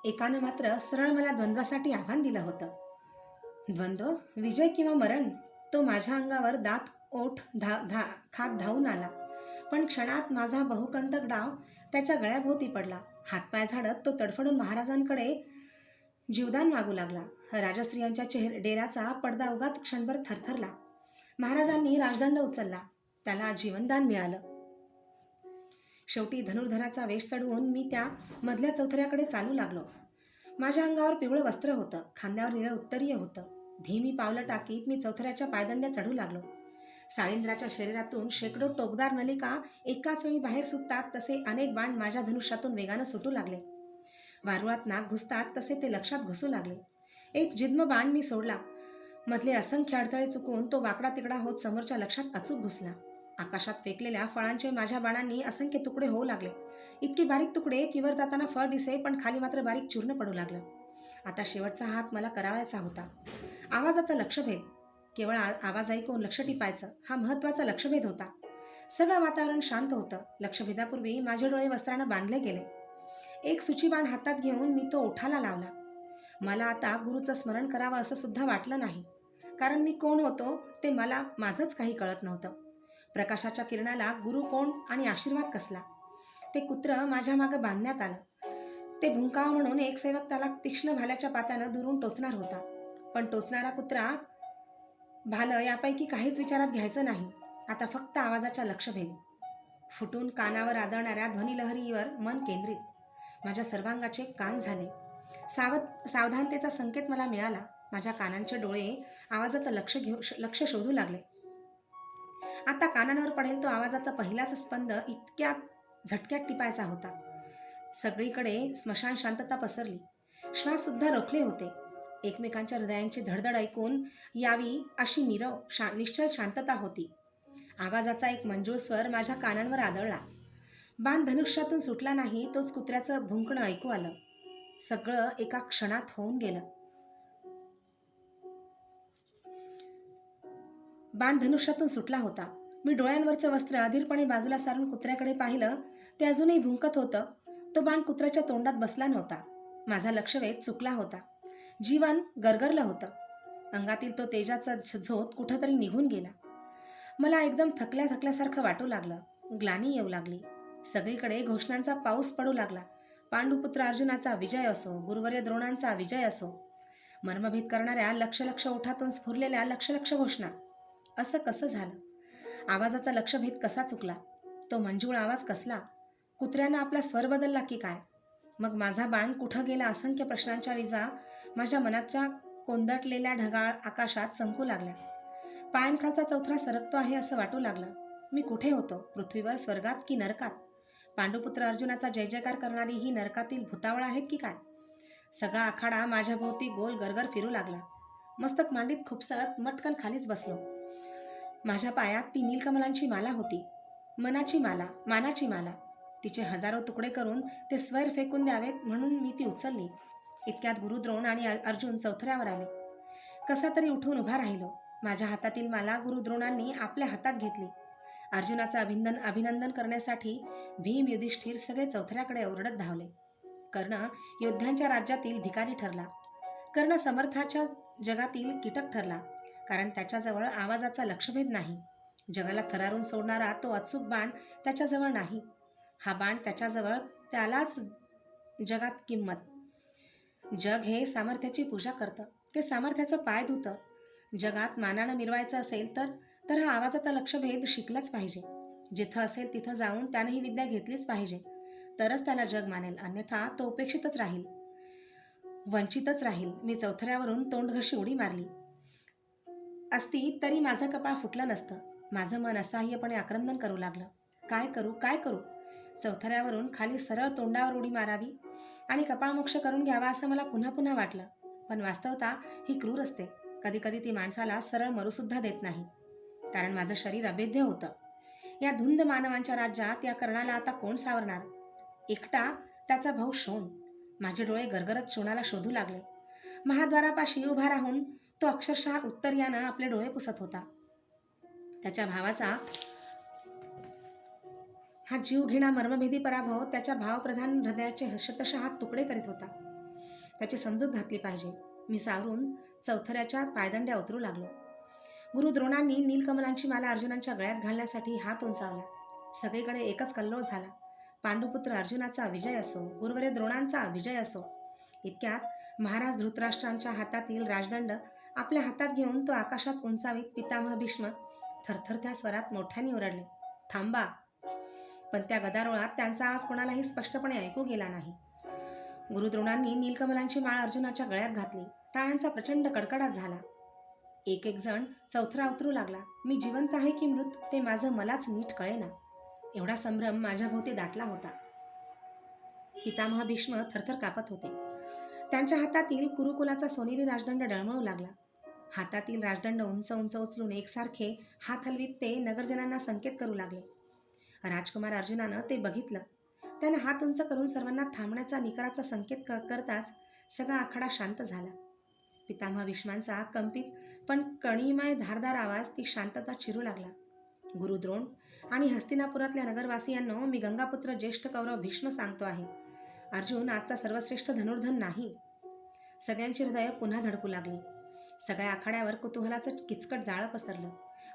एकानं मात्र सरळ मला द्वंद्वासाठी आव्हान दिलं होतं. द्वंद्व, विजय किंवा मरण. तो माझ्या अंगावर दात ओठ खात धावून आला. पण क्षणात माझा बहुकंटक डाव त्याच्या गळ्याभोवती पडला. हातपाय झाडत तो तडफडून महाराजांकडे जीवदान मागू लागला. राजस्त्रियांच्या डेऱ्याचा पडदा उगाच क्षणभर थरथरला. महाराजांनी राजदंड उचलला. त्याला जीवनदान मिळालं. शेवटी धनुर्धराचा वेश चढवून मी त्या मधल्या चौथऱ्याकडे चालू लागलो. माझ्या अंगावर पिवळं वस्त्र होतं, खांद्यावर निळं उत्तरीय होतं. धीमी पावलं टाकीत मी चौथऱ्याच्या पायदंड्या चढू लागलो. साळींद्राच्या शरीरातून शेकडो टोकदार नलिका एकाच वेळी बाहेर सुटतात तसे अनेक बाण माझ्या धनुष्यातून वेगानं सुटू लागले. वारुळात नाक घुसतात तसे ते लक्षात घुसू लागले. एक जिद्म बाण मी सोडला. मधले असंख्य अडथळे चुकून तो वाकडा तिकडा होत समोरच्या लक्षात अचूक घुसला. आकाशात फेकलेल्या फळांचे माझ्या बाणांनी असंख्य तुकडे होऊ लागले. इतके बारीक तुकडे की वर जाताना फळ दिसे, पण खाली मात्र बारीक चूर्ण पडू लागलं. आता शेवटचा हात मला करावायचा होता. आवाजाचा लक्षभेद. केवळ आवाज ऐकून लक्ष टिपायचं हा महत्वाचा लक्षभेद होता. सगळं वातावरण शांत होतं. लक्षभेदापूर्वी माझे डोळे वस्त्रानं बांधले गेले. एक सुचीबाण हातात घेऊन मी तो ओठाला लावला. मला आता गुरुचं स्मरण करावं असं सुद्धा वाटलं नाही, कारण मी कोण होतो ते मला माझंच काही कळत नव्हतं. प्रकाशाच्या किरणाला गुरु कोण आणि आशीर्वाद कसला? ते कुत्र माझ्या मागं बांधण्यात आलं. ते भुंकावं म्हणून एक सेवक त्याला तीक्ष्ण भाल्याच्या पात्यानं दुरून टोचणार होता. पण टोचणारा कुत्रा भालं यापैकी काहीच विचारात घ्यायचं नाही. आता फक्त आवाजाचा लक्षभेद. फुटून कानावर आदळणाऱ्या ध्वनिलहरीवर मन केंद्रित. माझ्या सर्वांगाचे कान झाले. सावधानतेचा संकेत मला मिळाला. माझ्या कानांचे डोळे आवाजाचं लक्ष शोधू लागले. आता कानांवर पडेल तो आवाजाचा पहिलाच स्पंद इतक्या झटक्यात टिपायचा होता. सगळीकडे स्मशान शांतता पसरली. श्वास सुद्धा रोखले होते. एकमेकांच्या हृदयांची धडधड ऐकून यावी अशी निश्चल शांतता होती. आवाजाचा एक मंजूळ स्वर माझ्या कानांवर आदळला. बाण धनुष्यातून सुटला नाही, तोच कुत्र्याचं भुंकणं ऐकू आलं. सगळं एका क्षणात होऊन गेलं. बाण धनुष्यातून सुटला होता. मी डोळ्यांवरचं वस्त्र अधीरपणे बाजूला सारून कुत्र्याकडे पाहिलं. ते अजूनही भुंकत होतं. तो बाण कुत्र्याच्या तोंडात बसला नव्हता. माझा लक्षवेध चुकला होता. जीवन गरगरलं होतं. अंगातील तो तेजाचा झोत कुठंतरी निघून गेला. मला एकदम थकल्यासारखं वाटू लागलं. ग्लानी येऊ लागली. सगळीकडे घोषणांचा पाऊस पडू लागला. पांडुपुत्र अर्जुनाचा विजय असो, गुरुवर्य द्रोणांचा विजय असो. मर्मभेद करणाऱ्या लक्ष ओठातून स्फुरलेल्या लक्ष घोषणा. असं कसं झालं? आवाजाचा लक्षभेद कसा चुकला? तो मंजूळ आवाज कसला? कुत्र्यानं आपला स्वर बदलला की काय? मग माझा बाण कुठं गेला? असंख्य प्रश्नांच्या विजा माझ्या मनाच्या कोंदटलेल्या ढगाळ आकाशात चमकू लागल्या. पायांखालचा चौथरा सरकतो आहे असं वाटू लागलं. मी कुठे होतो? पृथ्वीवर, स्वर्गात की नरकात? पांडुपुत्र अर्जुनाचा जय जयकार करणारी ही नरकातील भूतावळ आहेत की काय? सगळा आखाडा माझ्या भोवती गोल गरगर फिरू लागला. मस्तक मांडीत खुपसत मटकन खालीच बसलो. माझ्या पायात ती नीलकमलांची माला होती. मानाची माला. तिचे हजारो तुकडे करून ते स्वैर फेकून द्यावेत म्हणून मी ती उचलली. इतक्यात गुरुद्रोण आणि अर्जुन चौथऱ्यावर आले. कसा तरी उठून उभा राहिलो. माझ्या हातातील माला गुरुद्रोणांनी आपल्या हातात घेतली. अर्जुनाचं अभिनंदन करण्यासाठी भीम, युधिष्ठिर सगळे चौथऱ्याकडे ओरडत धावले. कर्ण योद्ध्यांच्या राज्यातील भिकारी ठरला. कर्ण समर्थाच्या जगातील कीटक ठरला, कारण त्याच्याजवळ आवाजाचा लक्षभेद नाही. जगाला थरारून सोडणारा तो अचूक बाण त्याच्याजवळ नाही. हा बाण त्याच्याजवळ, त्यालाच जगात किंमत. जग हे सामर्थ्याची पूजा करतं. ते सामर्थ्याचं पाय धुतं. जगात मानानं मिरवायचं असेल तर हा आवाजाचा लक्षभेद शिकलाच पाहिजे. जिथं असेल तिथं जाऊन त्याने ही विद्या घेतलीच पाहिजे. तरच त्याला जग मानेल, अन्यथा तो उपेक्षितच राहील, वंचितच राहील. मी चौथऱ्यावरून तोंडघशी उडी मारली असती तरी माझं कपाळ फुटलं नसतं. माझं मन असहाय्यपणे आक्रंदन करू लागलं. काय करू? चौथऱ्यावरून खाली सरळ तोंडावर उडी मारावी आणि कपाळमोक्ष करून घ्यावा असं मला पुन्हा वाटलं. पण वास्तवता ही क्रूर असते. कधी ती माणसाला सरळ मरूसुद्धा देत नाही. कारण माझं शरीर अभेद्य होतं. या धुंद मानवांच्या राज्यात या कर्णाला आता कोण सावरणार? एकटा त्याचा भाऊ शोण. माझे डोळे गरगरत शोणाला शोधू लागले. महाद्वारापाशी उभा राहून तो अक्षरशः उत्तर्यानं आपले डोळे पुसत होता. त्याच्या भावाचा हा जीवघेणा मर्मभेदी पराभव त्याच्या भावप्रधान हृदयाचे शतशः तुकडे करीत होता. त्याची समजूत घातली पाहिजे. मी सावरून चौथऱ्याच्या पायदंड्या उतरू लागलो. गुरु द्रोणांनी नीलकमलांची माला अर्जुनाच्या गळ्यात घालण्यासाठी हात उंचावला. सगळीकडे एकच कल्लोळ झाला. पांडुपुत्र अर्जुनाचा विजय असो, गुरुवरे द्रोणांचा विजय असो. इतक्यात महाराज धृतराष्ट्रांच्या हातातील राजदंड आपल्या हातात घेऊन तो आकाशात उंचावीत पितामह भीष्म थरथरत्या स्वरात मोठ्याने ओरडले, थांबा. पण त्या गदारोळात त्यांचा आवाज कोणालाही स्पष्टपणे ऐकू गेला नाही. गुरुद्रोणांनी नीलकमलांची माळ अर्जुनाच्या गळ्यात घातली. टाळ्यांचा प्रचंड कडकडाट झाला. एक एक जण चौथरा उतरू लागला. मी जिवंत आहे की मृत ते माझं मलाच नीट कळेना. एवढा संभ्रम माझ्या भोवती दाटला होता. पितामह भीष्म थरथर कापत होते. त्यांच्या हातातील कुरुकुलाचा सोनेरी राजदंड डळमळू लागला. हातातील राजदंड उंच उंच उचलून एकसारखे हात हलवीत ते नगरजनांना संकेत करू लागले. राजकुमार अर्जुनानं ते बघितलं. त्यानं हात उंच करून सर्वांना थांबण्याचा निकराचा संकेत करताच सगळा आखाडा शांत झाला. पितामह भीष्मांचा कंपित पण कणीमय धारदार आवाज ती शांतता चिरू लागला. गुरुद्रोण आणि हस्तिनापुरातल्या नगरवासियांनो, मी गंगापुत्र ज्येष्ठ कौरव भीष्म सांगतो आहे, अर्जुन आजचा सर्वश्रेष्ठ धनुर्धन नाही. सगळ्यांची हृदय पुन्हा धडकू लागली. सगळ्या आखाड्यावर कुतूहलाचं किचकट जाळं पसरलं.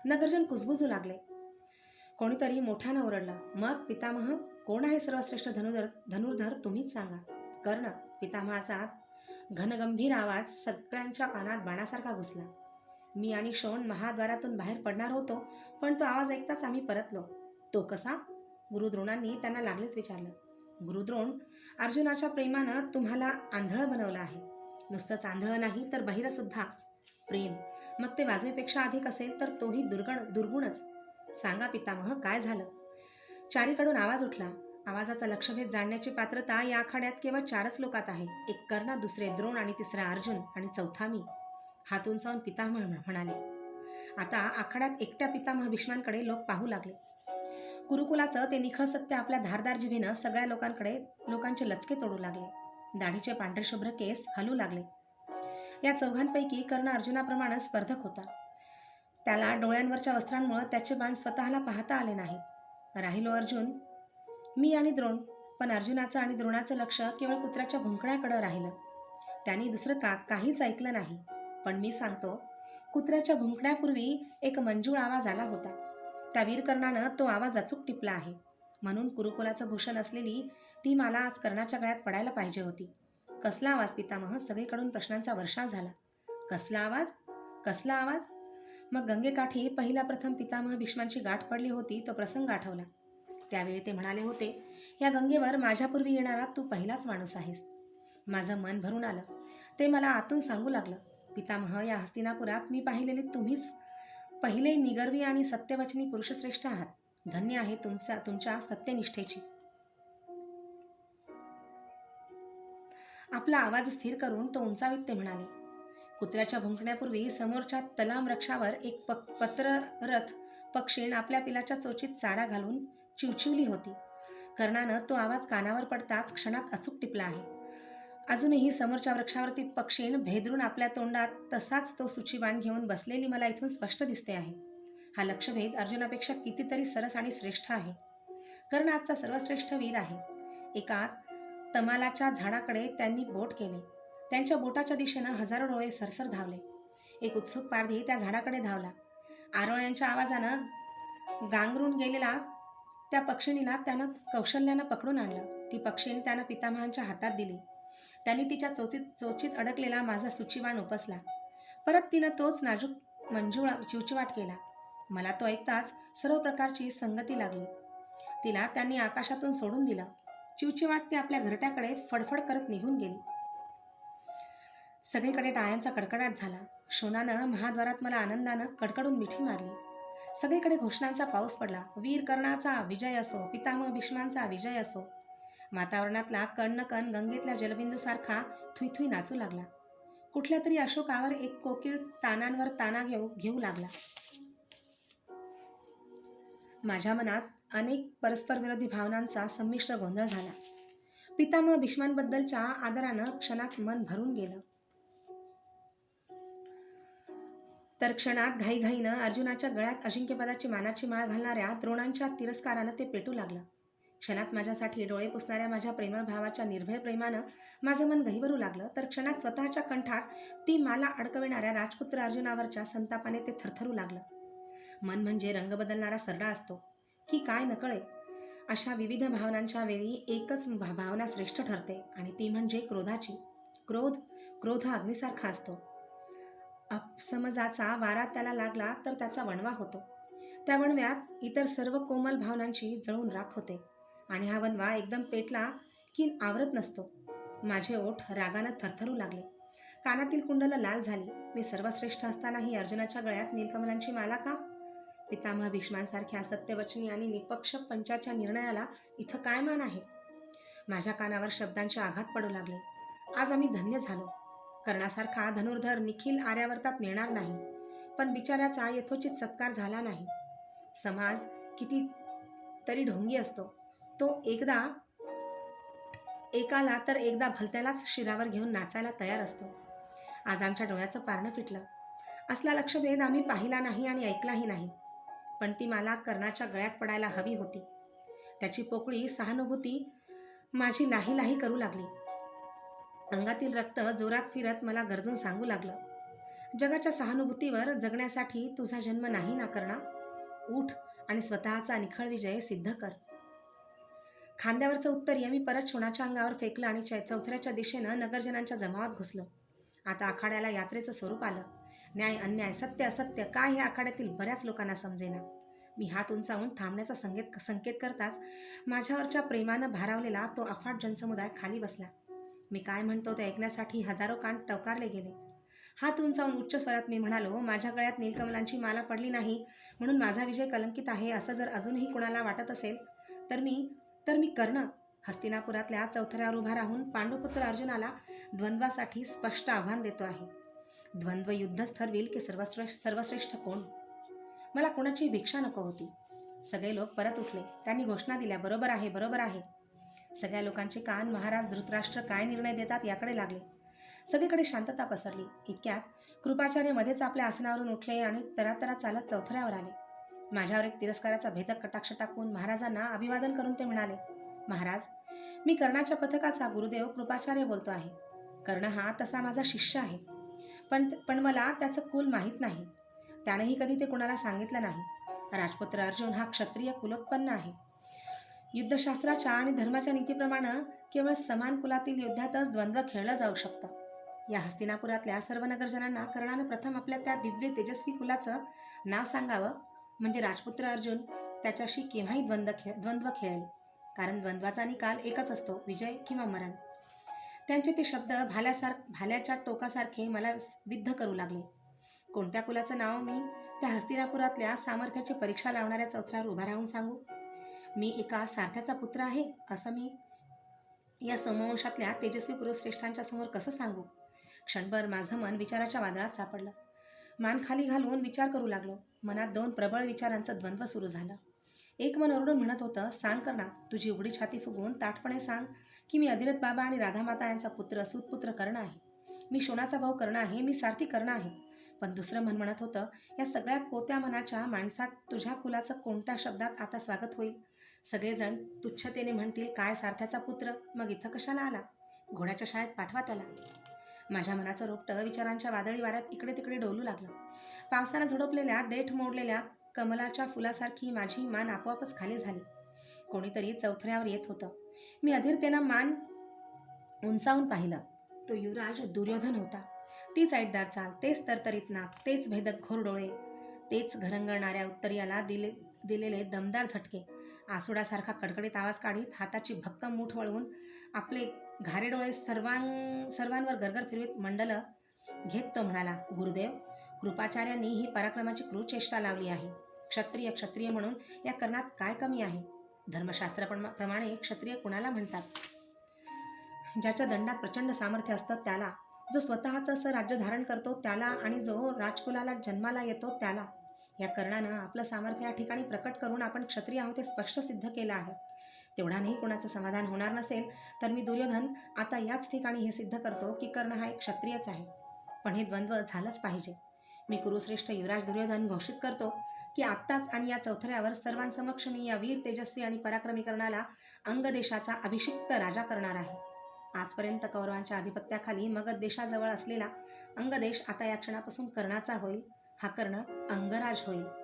नगरजन कुजबुजू लागले. कोणीतरी मोठ्यानं ओरडलं, मग पितामह, कोण आहे सर्वश्रेष्ठ धनुर्धर तुम्हीच सांगा. कर्ण, पितामहाचा घनगंभीर आवाज सगळ्यांच्या कानात बाणासारखा घुसला. मी आणि शोण महाद्वारातून बाहेर पडणार होतो, पण तो आवाज ऐकताच आम्ही परतलो. तो कसा? गुरुद्रोणांनी त्यांना लागलेच विचारलं. गुरुद्रोण, अर्जुनाच्या प्रेमानं तुम्हाला आंधळ बनवलं आहे. नुसतंच आंधळ नाही तर बहिरं सुद्धा. प्रेम, मग ते वाजवेपेक्षा अधिक असेल तर तोही दुर्गुणच. सांगा पितामह, काय झालं? चारीकडून आवाज उठला. आवाजाचा लक्षभेद जाणण्याची पात्रता या आखाड्यात केवळ 4च लोकात आहे. एक कर्ण, दुसरे द्रोण आणि तिसरा अर्जुन आणि चौथा मी. हात उंचावून पितामह म्हणाले. आता आखाड्यात एकट्या पितामह भीष्मांकडे लोक पाहू लागले. कुरुकुलाचं ते निखळ सत्य आपल्या धारदार जिभेनं सगळ्या लोकांचे लचके तोडू लागले. दाढीचे पांढरे शुभ्र केस हलू लागले. या चौघांपैकी कर्ण अर्जुनाप्रमाणे स्पर्धक होता. त्याला डोळ्यांवरच्या वस्त्रांमुळे त्याचे बाण स्वतःला पाहता आले नाहीत. राहिलो अर्जुन, मी आणि द्रोण. पण अर्जुनाचं आणि द्रोणाचं लक्ष केवळ कुत्र्याच्या भुंकण्याकडे राहिलं. त्यांनी दुसरं काहीच ऐकलं नाही. पण मी सांगतो, कुत्र्याच्या भुंकण्यापूर्वी एक मंजूळ आवाज आला होता. त्या वीरकर्णानं तो आवाज अचूक टिपला आहे. म्हणून कुरुकुलाचं भूषण असलेली ती मला आज कर्णाच्या गळ्यात पडायला पाहिजे होती. कसला आवाज पितामह? सगळीकडून प्रश्नांचा वर्षाव झाला. कसला आवाज? कसला आवाज? मग गंगेकाठी पहिला प्रथम पितामह भीष्मांची गाठ पडली होती तो प्रसंग आठवला. त्यावेळी ते म्हणाले होते, या गंगेवर माझ्यापूर्वी येणारा तू पहिलाच माणूस आहेस. माझं मन भरून आलं. ते मला आतून सांगू लागलं, पितामह, या हस्तिनापुरात मी पाहिलेले तुम्हीच पहिले निगर्वी आणि सत्यवचनी पुरुषश्रेष्ठ आहात. धन्य आहे तुमच्या सत्यनिष्ठेची. आपला आवाज स्थिर करून तो उंचावीत ते म्हणाले, कुत्र्याच्या भुंकण्यापूर्वी समोरच्या तलाम वृक्षावर एक पत्ररथ पक्षीण आपल्या पिलाच्या चोचीत चारा घालून चिवचिवली होती. कर्णानं तो आवाज कानावर पडताच क्षणात अचूक टिपला आहे. अजूनही समोरच्या वृक्षावरती पक्षीण भेदरून आपल्या तोंडात तसाच तो सुचीबाण घेऊन बसलेली मला इथून स्पष्ट दिसते आहे. हा लक्षभेद अर्जुनापेक्षा कितीतरी सरस आणि श्रेष्ठ आहे. कर्ण आजचा सर्वश्रेष्ठ वीर आहे. एका तमालाच्या झाडाकडे त्यांनी बोट केले. त्यांच्या बोटाच्या दिशेनं हजारो डोळे सरसर धावले. एक उत्सुक पारधी त्या झाडाकडे धावला. आरोळ्यांच्या आवाजानं गांगरून गेलेला त्या पक्षिणीला त्यानं कौशल्यानं पकडून आणलं. ती पक्षीण त्यानं पितामहांच्या हातात दिली. त्यांनी तिच्या चोचीत अडकलेला माझा सुचीबाण उपसला. परत तिनं तोच नाजूक मंजूळ चिवचिवाट केला. मला तो ऐकताच सर्व प्रकारची संगती लागली. तिला त्यांनी आकाशातून सोडून दिलं. चिवचिवाट ती आपल्या घरट्याकडे फडफड करत निघून गेली. सगळीकडे टाळ्यांचा कडकडाट झाला. शोणानं महाद्वारात मला आनंदानं कडकडून मिठी मारली. सगळीकडे घोषणांचा पाऊस पडला. वीर कर्णाचा विजय असो, पितामह भीष्मांचा विजय असो. वातावरणातला कण गंगेतल्या जलबिंदूसारखा थुईथुई नाचू लागला. कुठल्या तरी अशोकावर एक कोकिळ तानांवर ताना घेऊ लागला. माझ्या मनात अनेक परस्पर विरोधी भावनांचा संमिश्र गोंधळ झाला. पितामह भीष्मांबद्दलच्या आदरानं क्षणात मन भरून गेलं. तर क्षणात घाईघाईनं अर्जुनाच्या गळ्यात अजिंक्यपदाची मानाची माळ घालणाऱ्या द्रोणांच्या तिरस्कारानं ते पेटू लागलं. क्षणात माझ्यासाठी डोळे पुसणाऱ्या माझ्या प्रेमळ भावाच्या निर्भय प्रेमानं माझं मन गहिवरू लागलं, तर क्षणात स्वतःच्या कंठात ती मला अडकविणाऱ्या राजपुत्र अर्जुनावरच्या संतापाने ते थरथरू लागलं. मन म्हणजे रंग बदलणारा सरडा असतो की काय नकळे. अशा विविध भावनांच्या वेळी एकच भावना श्रेष्ठ ठरते आणि ती म्हणजे क्रोधाची. क्रोध हा अग्नीसारखा असतो. अपसमजाचा वारा त्याला लागला तर त्याचा वणवा होतो. त्या वणव्यात इतर सर्व कोमल भावनांची जळून राख होते आणि हा वणवा एकदम पेटला की आवरत नसतो. माझे ओठ रागानं थरथरू लागले, कानातील कुंडलं लाल झाली. मी सर्वश्रेष्ठ असतानाही अर्जुनाच्या गळ्यात नीलकमलांची माला का? पितामह भीष्मांसारख्या सत्यवचनी आणि निपक्ष पंचाच्या निर्णयाला इथं काय मान आहे? माझ्या कानावर शब्दांचे आघात पडू लागले. आज आम्ही धन्य झालो. कर्णासारखा धनुर्धर निखिल आर्यावर्तात मिळणार नाही, पण बिचाऱ्याचा यथोचित सत्कार झाला नाही. समाज किती तरी ढोंगी असतो. तो एकाला तर एकदा भलत्यालाच शिरावर घेऊन नाचायला तयार असतो. आज आमच्या डोळ्याचं पारणं फिटलं. असला लक्षभेद आम्ही पाहिला नाही आणि ऐकलाही नाही, पण ती मला कर्णाच्या गळ्यात पडायला हवी होती. त्याची पोकळी सहानुभूती माझी लाही लाही करू लागली. अंगातील रक्त जोरात फिरत मला गरजून सांगू लागलं, जगाच्या सहानुभूतीवर जगण्यासाठी तुझा जन्म नाही ना कर्णा. उठ आणि स्वतःचा निखळ विजय सिद्ध कर. खांद्यावरचं उत्तरीय मी परत शोणाच्या अंगावर फेकलं आणि चौथऱ्याच्या दिशेनं नगरजनांच्या जमावात घुसलो. आता आखाड्याला यात्रेचं स्वरूप आलं. न्याय अन्याय, सत्य असत्य काय हे आखाड्यातील बऱ्याच लोकांना समजेना. मी हात उंचावून थांबण्याचा संकेत करताच माझ्यावरच्या प्रेमानं भारावलेला तो अफाट जनसमुदाय खाली बसला. मी काय म्हणतो ते ऐकण्यासाठी हजारो कान टवकारले गेले. हात उंचावून उच्च स्वरात मी म्हणालो, माझ्या गळ्यात नीलकमलांची माला पडली नाही म्हणून माझा विजय कलंकित आहे असं जर अजूनही कुणाला वाटत असेल तर मी कर्ण हस्तिनापुरातल्या चौथऱ्यावर उभा राहून पांडुपुत्र अर्जुनाला द्वंद्वासाठी स्पष्ट आव्हान देतो आहे. द्वंद्व युद्धच ठरविल की सर्वश्रेष्ठ कोण. मला कोणाची भिक्षा नको होती. सगळे लोक परत उठले. त्यांनी घोषणा दिल्या, बरोबर आहे, बरोबर आहे. सगळ्या लोकांचे कान महाराज धृतराष्ट्र काय निर्णय देतात याकडे लागले. सगळीकडे शांतता पसरली. इतक्यात कृपाचार्य मध्येच आपल्या आसनावरून उठले आणि तरातरा चालत चौथऱ्यावर आले. माझ्यावर एक तिरस्काराचा भेदक कटाक्ष टाकून महाराजांना अभिवादन करून ते म्हणाले, महाराज, मी कर्णाच्या पथकाचा गुरुदेव कृपाचार्य बोलतो आहे. कर्ण हा तसा माझा शिष्य आहे, पण मला त्याचं कुल माहीत नाही. त्यानेही कधी ते कुणाला सांगितलं नाही. राजपुत्र अर्जुन हा क्षत्रिय कुलोत्पन्न आहे. युद्धशास्त्राच्या आणि धर्माच्या नीतीप्रमाणे केवळ समान कुलातील युद्धातच द्वंद्व खेळलं जाऊ शकतं. या हस्तिनापुरातल्या सर्व नगरजनांना कर्णानं प्रथम आपल्या त्या दिव्य तेजस्वी कुलाचं नाव सांगावं, म्हणजे राजपुत्र अर्जुन त्याच्याशी केव्हाही द्वंद्व खेळेल. कारण द्वंद्वाचा निकाल एकच असतो, विजय किंवा मरण. त्यांचे ते शब्द भाल्याच्या टोकासारखे मला विद्ध करू लागले. कोणत्या कुलाचं नाव मी त्या हस्तिनापुरातल्या सामर्थ्याची परीक्षा लावणाऱ्या चौथऱ्यावर उभा राहून सांगू? मी एका सारथ्याचा पुत्र आहे असं मी या समवंशातल्या तेजस्वी पुरुषश्रेष्ठांच्या समोर कसं सांगू? क्षणभर माझं मन विचाराच्या वादळात सापडलं. मान खाली घालून विचार करू लागलो. मनात दोन प्रबळ विचारांचं द्वंद्व सुरू झालं. एक मन ओरडून म्हणत होतं, सांग कर्णा, तुझी उघडी छाती फुगवून ताठपणे सांग की मी अधिरथ बाबा आणि राधामाता यांचा पुत्र सूतपुत्र कर्ण आहे. मी शोणाचा भाऊ कर्ण आहे, मी सारथी कर्ण आहे. पण दुसरं मन म्हणत होतं, या सगळ्या कोत्या मनाच्या माणसात तुझ्या कुलाचं कोणत्या शब्दात आता स्वागत होईल? सगळेजण तुच्छतेने म्हणतील, काय सारथ्याचा पुत्र, मग इथं कशाला आला? घोड्याच्या शाळेत पाठवा त्याला. माझ्या मनाचं रोपटं विचारांच्या वादळी वाऱ्यात इकडे तिकडे डोलू लागलं. पावसानं झोडपलेल्या देठ मोडलेल्या कमलाच्या फुलासारखी माझी मान आपोआपच खाली झाली. कोणीतरी चौथऱ्यावर येत होतं. मी अधीरतेनं मान उंचावून पाहिलं. तो युवराज दुर्योधन होता. तीच ऐटदार चाल, तेच तरतरीत नाक, तेच भेदक घोर डोळे, तेच घरंगळणाऱ्या उत्तरीयाला दिलेले दमदार झटके. आसुडासारखा कडकडीत आवाज काढीत हाताची भक्कम मूठ वळवून आपले घारे डोळे सर्वांवर गरगर फिरवीत मंडल घेत तो म्हणाला, गुरुदेव, कृपाचार्यांनी ही पराक्रमाची क्रूर चेष्टा लावली आहे. क्षत्रिय म्हणून या कर्णात काय कमी आहे? धर्मशास्त्राप्रमाणे क्षत्रिय कुणाला म्हणतात? ज्याच्या दंडात प्रचंड सामर्थ्य असतं त्याला, जो स्वतःचं असं राज्य धारण करतो त्याला, आणि जो राजकुलाला जन्माला येतो त्याला. या कर्णानं आपलं सामर्थ्य या ठिकाणी प्रकट करून आपण क्षत्रिय आहोत हे स्पष्ट सिद्ध केलं आहे. तेवढ्यानेही कोणाचं समाधान होणार नसेल तर मी दुर्योधन आता याच ठिकाणी हे सिद्ध करतो की कर्ण हा एक क्षत्रियच आहे. पण हे द्वंद्व झालंच पाहिजे. मी कुरुश्रेष्ठ युवराज दुर्योधन घोषित करतो की आत्ताच आणि या चौथऱ्यावर सर्वांसमक्ष मी या वीर तेजस्वी आणि पराक्रमी कर्णाला अंगदेशाचा अभिषिक्त राजा करणार आहे. आजपर्यंत कौरवांच्या आधिपत्याखाली मगध देशाजवळ असलेला अंगदेश आता या क्षणापासून कर्णाचा होईल. हा कर्ण अंगराज होईल.